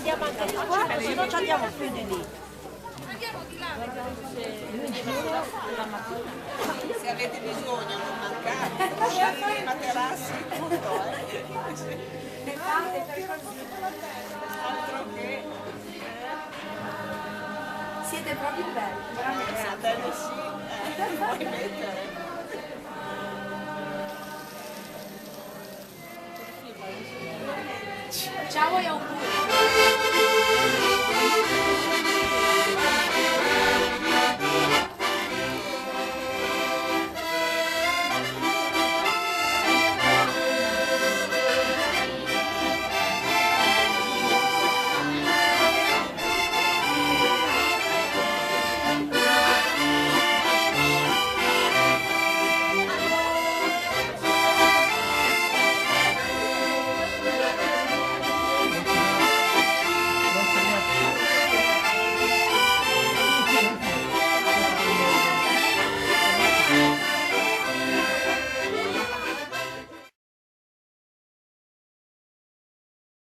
andiamo anche di qua, se no ci andiamo più di lì. Se avete bisogno non mancate, scegliete i materassi tutto, altro che Siete proprio belli, veramente. Satelle sì, puoi mettere. Ciao e auguri.